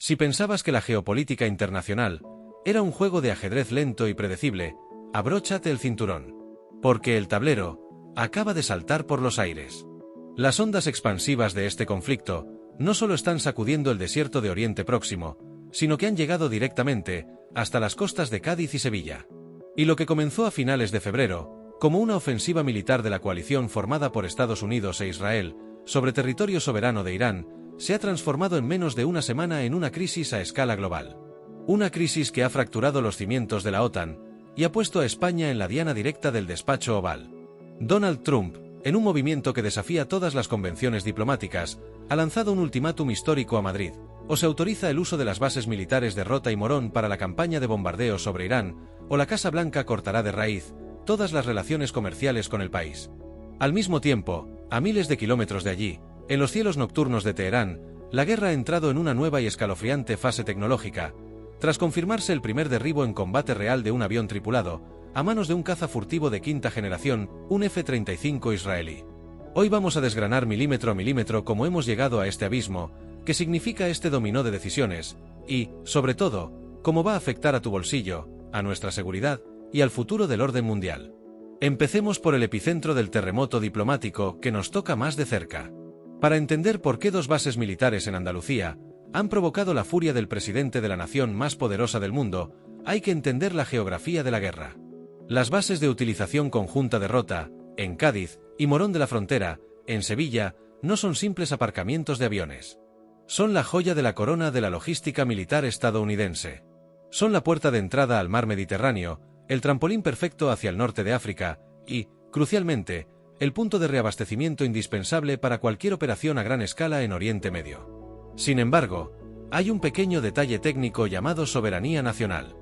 Si pensabas que la geopolítica internacional era un juego de ajedrez lento y predecible, abróchate el cinturón. Porque el tablero acaba de saltar por los aires. Las ondas expansivas de este conflicto no solo están sacudiendo el desierto de Oriente Próximo, sino que han llegado directamente hasta las costas de Cádiz y Sevilla. Y lo que comenzó a finales de febrero, como una ofensiva militar de la coalición formada por Estados Unidos e Israel sobre territorio soberano de Irán, se ha transformado en menos de una semana en una crisis a escala global. Una crisis que ha fracturado los cimientos de la OTAN y ha puesto a España en la diana directa del despacho oval. Donald Trump, en un movimiento que desafía todas las convenciones diplomáticas, ha lanzado un ultimátum histórico a Madrid: o se autoriza el uso de las bases militares de Rota y Morón para la campaña de bombardeo sobre Irán, o la Casa Blanca cortará de raíz todas las relaciones comerciales con el país. Al mismo tiempo, a miles de kilómetros de allí, en los cielos nocturnos de Teherán, la guerra ha entrado en una nueva y escalofriante fase tecnológica, tras confirmarse el primer derribo en combate real de un avión tripulado, a manos de un caza furtivo de quinta generación, un F-35 israelí. Hoy vamos a desgranar milímetro a milímetro cómo hemos llegado a este abismo, qué significa este dominó de decisiones, y, sobre todo, cómo va a afectar a tu bolsillo, a nuestra seguridad y al futuro del orden mundial. Empecemos por el epicentro del terremoto diplomático que nos toca más de cerca. Para entender por qué dos bases militares en Andalucía han provocado la furia del presidente de la nación más poderosa del mundo, hay que entender la geografía de la guerra. Las bases de utilización conjunta de Rota, en Cádiz, y Morón de la Frontera, en Sevilla, no son simples aparcamientos de aviones. Son la joya de la corona de la logística militar estadounidense. Son la puerta de entrada al mar Mediterráneo, el trampolín perfecto hacia el norte de África y, crucialmente, el punto de reabastecimiento indispensable para cualquier operación a gran escala en Oriente Medio. Sin embargo, hay un pequeño detalle técnico llamado soberanía nacional.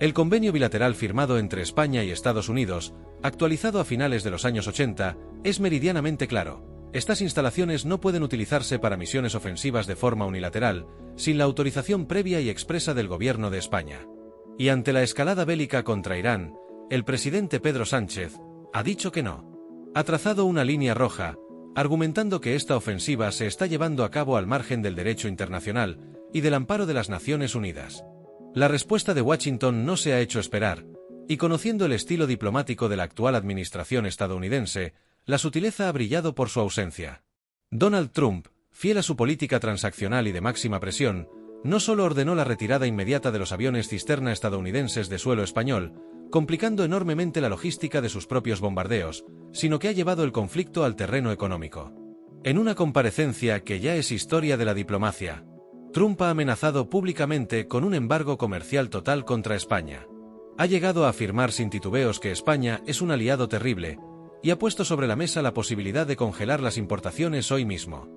El convenio bilateral firmado entre España y Estados Unidos, actualizado a finales de los años 80, es meridianamente claro: estas instalaciones no pueden utilizarse para misiones ofensivas de forma unilateral, sin la autorización previa y expresa del gobierno de España. Y ante la escalada bélica contra Irán, el presidente Pedro Sánchez ha dicho que no. Ha trazado una línea roja, argumentando que esta ofensiva se está llevando a cabo al margen del derecho internacional y del amparo de las Naciones Unidas. La respuesta de Washington no se ha hecho esperar, y conociendo el estilo diplomático de la actual administración estadounidense, la sutileza ha brillado por su ausencia. Donald Trump, fiel a su política transaccional y de máxima presión, no solo ordenó la retirada inmediata de los aviones cisterna estadounidenses de suelo español, complicando enormemente la logística de sus propios bombardeos, sino que ha llevado el conflicto al terreno económico. En una comparecencia que ya es historia de la diplomacia, Trump ha amenazado públicamente con un embargo comercial total contra España. Ha llegado a afirmar sin titubeos que España es un aliado terrible, y ha puesto sobre la mesa la posibilidad de congelar las importaciones hoy mismo.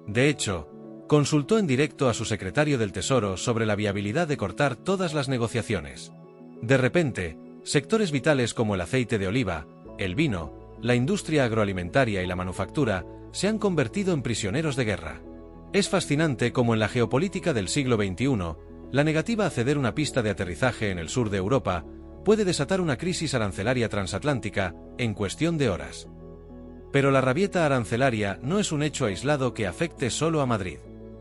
De hecho, consultó en directo a su secretario del Tesoro sobre la viabilidad de cortar todas las negociaciones. De repente, sectores vitales como el aceite de oliva, el vino, la industria agroalimentaria y la manufactura se han convertido en prisioneros de guerra. Es fascinante cómo en la geopolítica del siglo XXI, la negativa a ceder una pista de aterrizaje en el sur de Europa puede desatar una crisis arancelaria transatlántica en cuestión de horas. Pero la rabieta arancelaria no es un hecho aislado que afecte solo a Madrid.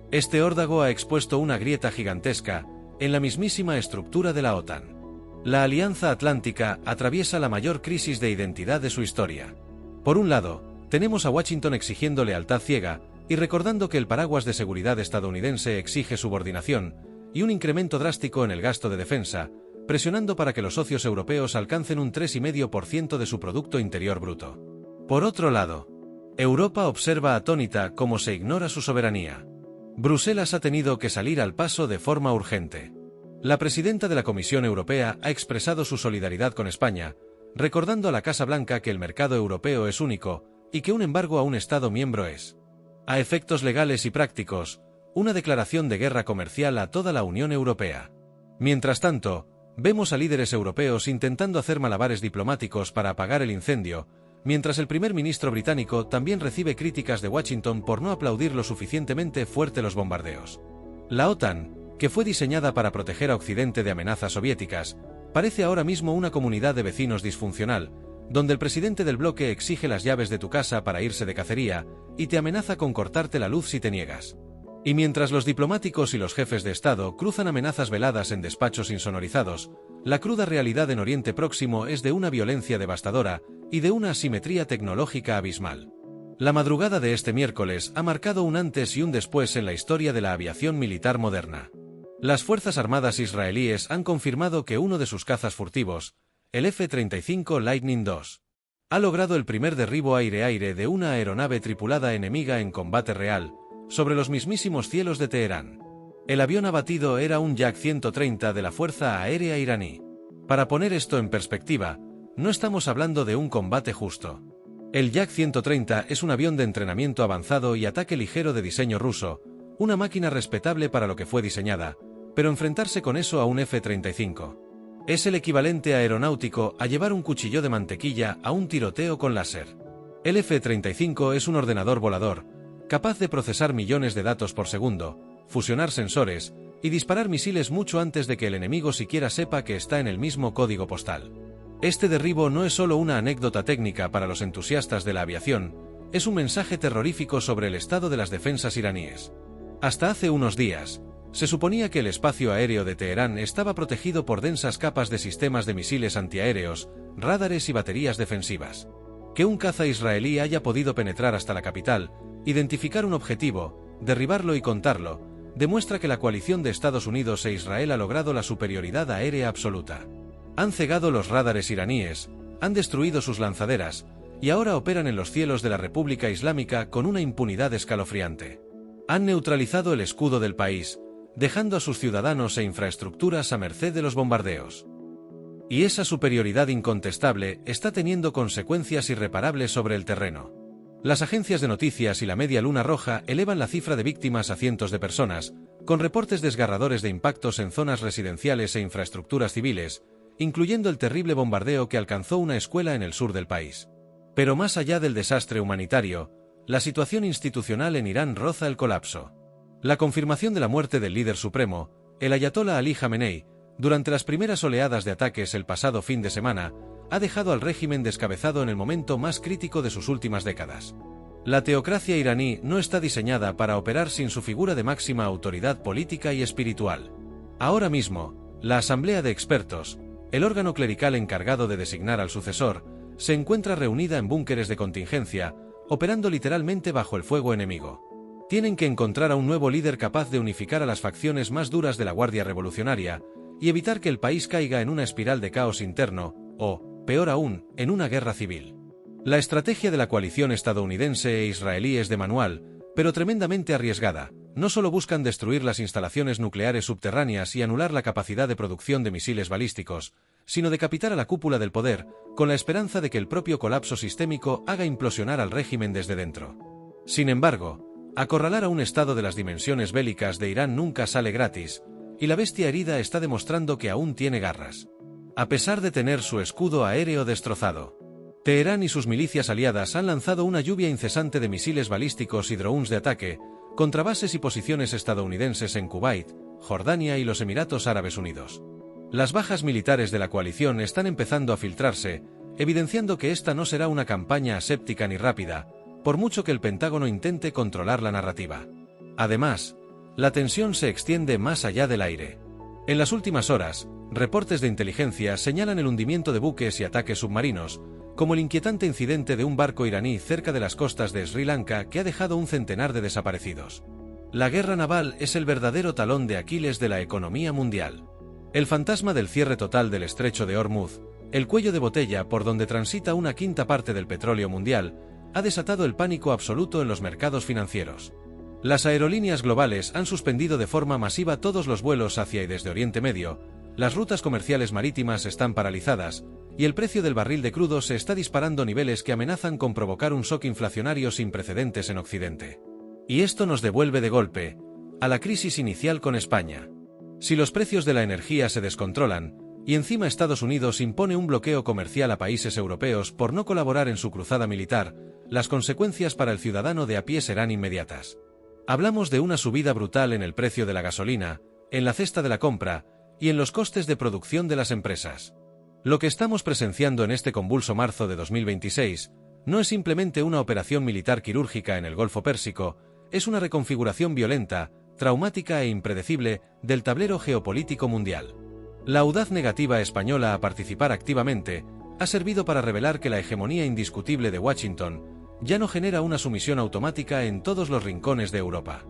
Este órdago ha expuesto una grieta gigantesca en la mismísima estructura de la OTAN. La Alianza Atlántica atraviesa la mayor crisis de identidad de su historia. Por un lado, tenemos a Washington exigiendo lealtad ciega y recordando que el paraguas de seguridad estadounidense exige subordinación y un incremento drástico en el gasto de defensa, presionando para que los socios europeos alcancen un 3,5% de su Producto Interior Bruto. Por otro lado, Europa observa atónita cómo se ignora su soberanía. Bruselas ha tenido que salir al paso de forma urgente. La presidenta de la Comisión Europea ha expresado su solidaridad con España, recordando a la Casa Blanca que el mercado europeo es único y que un embargo a un Estado miembro es, a efectos legales y prácticos, una declaración de guerra comercial a toda la Unión Europea. Mientras tanto, vemos a líderes europeos intentando hacer malabares diplomáticos para apagar el incendio, mientras el primer ministro británico también recibe críticas de Washington por no aplaudir lo suficientemente fuerte los bombardeos. La OTAN, que fue diseñada para proteger a Occidente de amenazas soviéticas, parece ahora mismo una comunidad de vecinos disfuncional, donde el presidente del bloque exige las llaves de tu casa para irse de cacería y te amenaza con cortarte la luz si te niegas. Y mientras los diplomáticos y los jefes de Estado cruzan amenazas veladas en despachos insonorizados, la cruda realidad en Oriente Próximo es de una violencia devastadora y de una asimetría tecnológica abismal. La madrugada de este miércoles ha marcado un antes y un después en la historia de la aviación militar moderna. Las Fuerzas Armadas israelíes han confirmado que uno de sus cazas furtivos, el F-35 Lightning II, ha logrado el primer derribo aire-aire de una aeronave tripulada enemiga en combate real, sobre los mismísimos cielos de Teherán. El avión abatido era un Yak 130 de la Fuerza Aérea iraní. Para poner esto en perspectiva, no estamos hablando de un combate justo. El Yak 130 es un avión de entrenamiento avanzado y ataque ligero de diseño ruso, una máquina respetable para lo que fue diseñada, pero enfrentarse con eso a un F-35 es el equivalente aeronáutico a llevar un cuchillo de mantequilla a un tiroteo con láser. El F-35 es un ordenador volador, capaz de procesar millones de datos por segundo, fusionar sensores y disparar misiles mucho antes de que el enemigo siquiera sepa que está en el mismo código postal. Este derribo no es solo una anécdota técnica para los entusiastas de la aviación, es un mensaje terrorífico sobre el estado de las defensas iraníes. Hasta hace unos días, se suponía que el espacio aéreo de Teherán estaba protegido por densas capas de sistemas de misiles antiaéreos, radares y baterías defensivas. Que un caza israelí haya podido penetrar hasta la capital, identificar un objetivo, derribarlo y contarlo, demuestra que la coalición de Estados Unidos e Israel ha logrado la superioridad aérea absoluta. Han cegado los radares iraníes, han destruido sus lanzaderas, y ahora operan en los cielos de la República Islámica con una impunidad escalofriante. Han neutralizado el escudo del país, dejando a sus ciudadanos e infraestructuras a merced de los bombardeos. Y esa superioridad incontestable está teniendo consecuencias irreparables sobre el terreno. Las agencias de noticias y la Media Luna Roja elevan la cifra de víctimas a cientos de personas, con reportes desgarradores de impactos en zonas residenciales e infraestructuras civiles, incluyendo el terrible bombardeo que alcanzó una escuela en el sur del país. Pero más allá del desastre humanitario, la situación institucional en Irán roza el colapso. La confirmación de la muerte del líder supremo, el ayatolá Ali Jamenei, durante las primeras oleadas de ataques el pasado fin de semana, ha dejado al régimen descabezado en el momento más crítico de sus últimas décadas. La teocracia iraní no está diseñada para operar sin su figura de máxima autoridad política y espiritual. Ahora mismo, la Asamblea de Expertos, el órgano clerical encargado de designar al sucesor, se encuentra reunida en búnkeres de contingencia, operando literalmente bajo el fuego enemigo. Tienen que encontrar a un nuevo líder capaz de unificar a las facciones más duras de la Guardia Revolucionaria y evitar que el país caiga en una espiral de caos interno, o, peor aún, en una guerra civil. La estrategia de la coalición estadounidense e israelí es de manual, pero tremendamente arriesgada. No solo buscan destruir las instalaciones nucleares subterráneas y anular la capacidad de producción de misiles balísticos, sino decapitar a la cúpula del poder, con la esperanza de que el propio colapso sistémico haga implosionar al régimen desde dentro. Sin embargo, acorralar a un estado de las dimensiones bélicas de Irán nunca sale gratis, y la bestia herida está demostrando que aún tiene garras. A pesar de tener su escudo aéreo destrozado, Teherán y sus milicias aliadas han lanzado una lluvia incesante de misiles balísticos y drones de ataque contra bases y posiciones estadounidenses en Kuwait, Jordania y los Emiratos Árabes Unidos. Las bajas militares de la coalición están empezando a filtrarse, evidenciando que esta no será una campaña aséptica ni rápida, por mucho que el Pentágono intente controlar la narrativa. Además, la tensión se extiende más allá del aire. En las últimas horas, reportes de inteligencia señalan el hundimiento de buques y ataques submarinos, como el inquietante incidente de un barco iraní cerca de las costas de Sri Lanka que ha dejado un centenar de desaparecidos. La guerra naval es el verdadero talón de Aquiles de la economía mundial. El fantasma del cierre total del estrecho de Hormuz, el cuello de botella por donde transita una quinta parte del petróleo mundial, ha desatado el pánico absoluto en los mercados financieros. Las aerolíneas globales han suspendido de forma masiva todos los vuelos hacia y desde Oriente Medio, las rutas comerciales marítimas están paralizadas, y el precio del barril de crudo se está disparando a niveles que amenazan con provocar un shock inflacionario sin precedentes en Occidente. Y esto nos devuelve de golpe a la crisis inicial con España. Si los precios de la energía se descontrolan, y encima Estados Unidos impone un bloqueo comercial a países europeos por no colaborar en su cruzada militar, las consecuencias para el ciudadano de a pie serán inmediatas. Hablamos de una subida brutal en el precio de la gasolina, en la cesta de la compra, y en los costes de producción de las empresas. Lo que estamos presenciando en este convulso marzo de 2026 no es simplemente una operación militar quirúrgica en el Golfo Pérsico, es una reconfiguración violenta traumática e impredecible del tablero geopolítico mundial. La audaz negativa española a participar activamente ha servido para revelar que la hegemonía indiscutible de Washington ya no genera una sumisión automática en todos los rincones de Europa.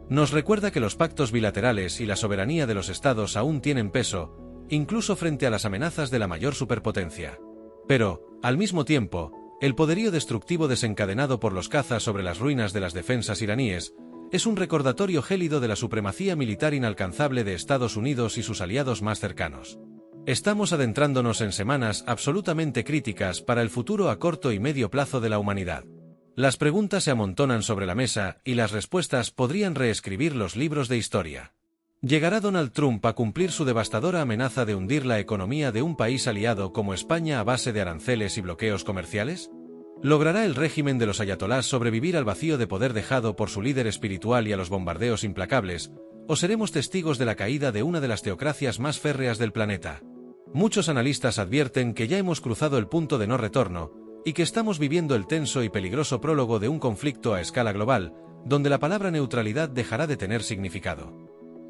Nos recuerda que los pactos bilaterales y la soberanía de los estados aún tienen peso, incluso frente a las amenazas de la mayor superpotencia. Pero, al mismo tiempo, el poderío destructivo desencadenado por los cazas sobre las ruinas de las defensas iraníes es un recordatorio gélido de la supremacía militar inalcanzable de Estados Unidos y sus aliados más cercanos. Estamos adentrándonos en semanas absolutamente críticas para el futuro a corto y medio plazo de la humanidad. Las preguntas se amontonan sobre la mesa y las respuestas podrían reescribir los libros de historia. ¿Llegará Donald Trump a cumplir su devastadora amenaza de hundir la economía de un país aliado como España a base de aranceles y bloqueos comerciales? ¿Logrará el régimen de los ayatolás sobrevivir al vacío de poder dejado por su líder espiritual y a los bombardeos implacables, o seremos testigos de la caída de una de las teocracias más férreas del planeta? Muchos analistas advierten que ya hemos cruzado el punto de no retorno, y que estamos viviendo el tenso y peligroso prólogo de un conflicto a escala global, donde la palabra neutralidad dejará de tener significado.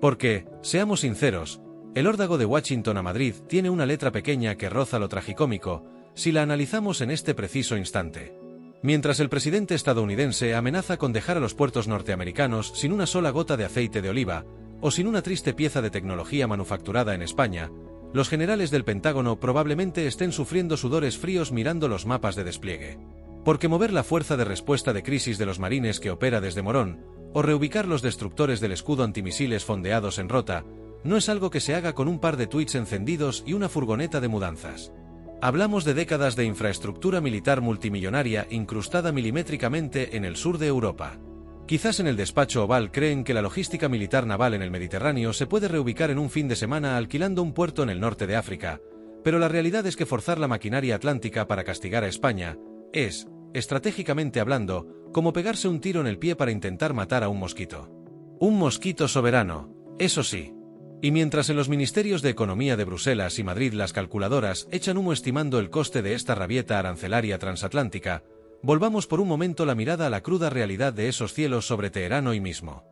Porque, seamos sinceros, el órdago de Washington a Madrid tiene una letra pequeña que roza lo tragicómico, si la analizamos en este preciso instante. Mientras el presidente estadounidense amenaza con dejar a los puertos norteamericanos sin una sola gota de aceite de oliva, o sin una triste pieza de tecnología manufacturada en España, los generales del Pentágono probablemente estén sufriendo sudores fríos mirando los mapas de despliegue. Porque mover la fuerza de respuesta de crisis de los marines que opera desde Morón, o reubicar los destructores del escudo antimisiles fondeados en Rota, no es algo que se haga con un par de tuits encendidos y una furgoneta de mudanzas. Hablamos de décadas de infraestructura militar multimillonaria incrustada milimétricamente en el sur de Europa. Quizás en el despacho Oval creen que la logística militar naval en el Mediterráneo se puede reubicar en un fin de semana alquilando un puerto en el norte de África, pero la realidad es que forzar la maquinaria atlántica para castigar a España es, estratégicamente hablando, como pegarse un tiro en el pie para intentar matar a un mosquito. Un mosquito soberano, eso sí. Y mientras en los ministerios de Economía de Bruselas y Madrid las calculadoras echan humo estimando el coste de esta rabieta arancelaria transatlántica, volvamos por un momento la mirada a la cruda realidad de esos cielos sobre Teherán hoy mismo.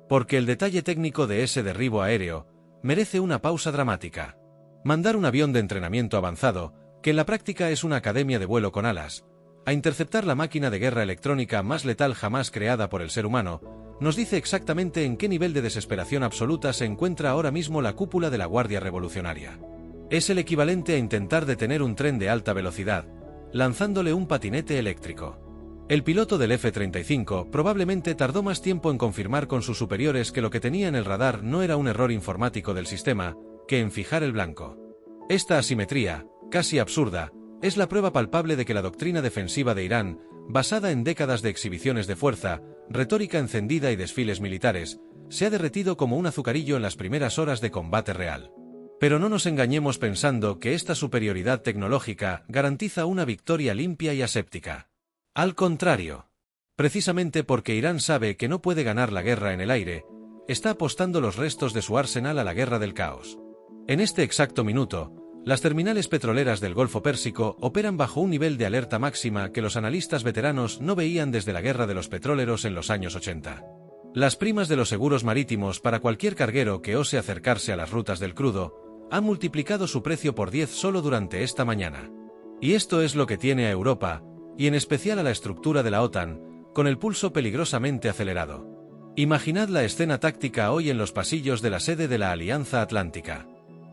Porque el detalle técnico de ese derribo aéreo merece una pausa dramática. Mandar un avión de entrenamiento avanzado, que en la práctica es una academia de vuelo con alas, a interceptar la máquina de guerra electrónica más letal jamás creada por el ser humano, nos dice exactamente en qué nivel de desesperación absoluta se encuentra ahora mismo la cúpula de la Guardia Revolucionaria. Es el equivalente a intentar detener un tren de alta velocidad, lanzándole un patinete eléctrico. El piloto del F-35 probablemente tardó más tiempo en confirmar con sus superiores que lo que tenía en el radar no era un error informático del sistema, que en fijar el blanco. Esta asimetría, casi absurda, es la prueba palpable de que la doctrina defensiva de Irán, basada en décadas de exhibiciones de fuerza, retórica encendida y desfiles militares, se ha derretido como un azucarillo en las primeras horas de combate real. Pero no nos engañemos pensando que esta superioridad tecnológica garantiza una victoria limpia y aséptica. Al contrario. Precisamente porque Irán sabe que no puede ganar la guerra en el aire, está apostando los restos de su arsenal a la guerra del caos. En este exacto minuto, las terminales petroleras del Golfo Pérsico operan bajo un nivel de alerta máxima que los analistas veteranos no veían desde la guerra de los petróleros en los años 80. Las primas de los seguros marítimos para cualquier carguero que ose acercarse a las rutas del crudo han multiplicado su precio por 10 solo durante esta mañana. Y esto es lo que tiene a Europa, y en especial a la estructura de la OTAN, con el pulso peligrosamente acelerado. Imaginad la escena táctica hoy en los pasillos de la sede de la Alianza Atlántica.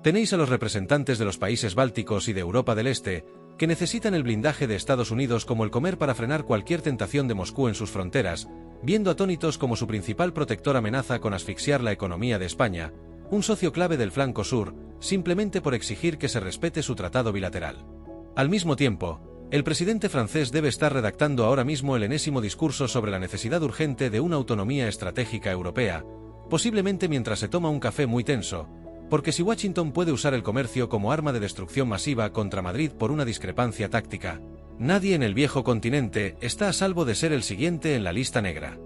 Tenéis a los representantes de los países bálticos y de Europa del Este, que necesitan el blindaje de Estados Unidos como el comer para frenar cualquier tentación de Moscú en sus fronteras, viendo atónitos como su principal protector amenaza con asfixiar la economía de España, un socio clave del flanco sur, simplemente por exigir que se respete su tratado bilateral. Al mismo tiempo, el presidente francés debe estar redactando ahora mismo el enésimo discurso sobre la necesidad urgente de una autonomía estratégica europea, posiblemente mientras se toma un café muy tenso, porque si Washington puede usar el comercio como arma de destrucción masiva contra Madrid por una discrepancia táctica, nadie en el viejo continente está a salvo de ser el siguiente en la lista negra.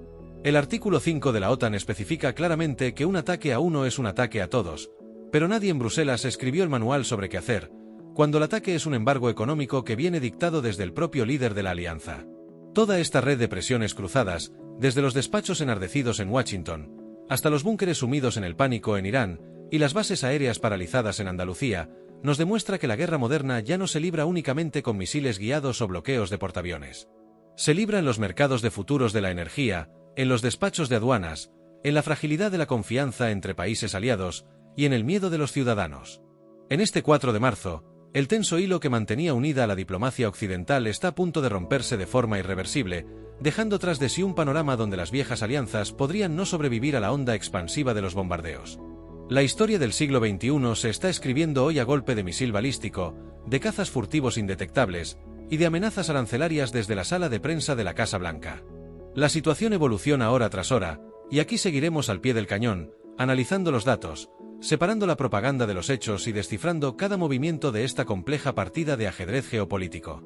El artículo 5 de la OTAN especifica claramente que un ataque a uno es un ataque a todos, pero nadie en Bruselas escribió el manual sobre qué hacer, cuando el ataque es un embargo económico que viene dictado desde el propio líder de la alianza. Toda esta red de presiones cruzadas, desde los despachos enardecidos en Washington, hasta los búnkeres sumidos en el pánico en Irán y las bases aéreas paralizadas en Andalucía, nos demuestra que la guerra moderna ya no se libra únicamente con misiles guiados o bloqueos de portaaviones. Se libra en los mercados de futuros de la energía, en los despachos de aduanas, en la fragilidad de la confianza entre países aliados y en el miedo de los ciudadanos. En este 4 de marzo, el tenso hilo que mantenía unida a la diplomacia occidental está a punto de romperse de forma irreversible, dejando tras de sí un panorama donde las viejas alianzas podrían no sobrevivir a la onda expansiva de los bombardeos. La historia del siglo XXI se está escribiendo hoy a golpe de misil balístico, de cazas furtivos indetectables y de amenazas arancelarias desde la sala de prensa de la Casa Blanca. La situación evoluciona hora tras hora, y aquí seguiremos al pie del cañón, analizando los datos, separando la propaganda de los hechos y descifrando cada movimiento de esta compleja partida de ajedrez geopolítico.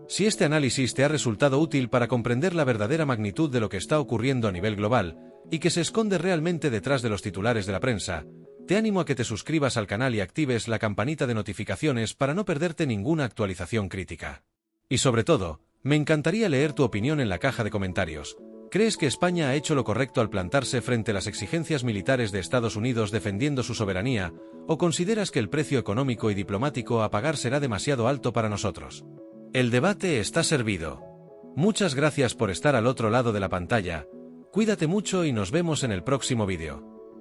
Si este análisis te ha resultado útil para comprender la verdadera magnitud de lo que está ocurriendo a nivel global, y que se esconde realmente detrás de los titulares de la prensa, te animo a que te suscribas al canal y actives la campanita de notificaciones para no perderte ninguna actualización crítica. Y sobre todo, me encantaría leer tu opinión en la caja de comentarios. ¿Crees que España ha hecho lo correcto al plantarse frente a las exigencias militares de Estados Unidos defendiendo su soberanía, o consideras que el precio económico y diplomático a pagar será demasiado alto para nosotros? El debate está servido. Muchas gracias por estar al otro lado de la pantalla, cuídate mucho y nos vemos en el próximo vídeo.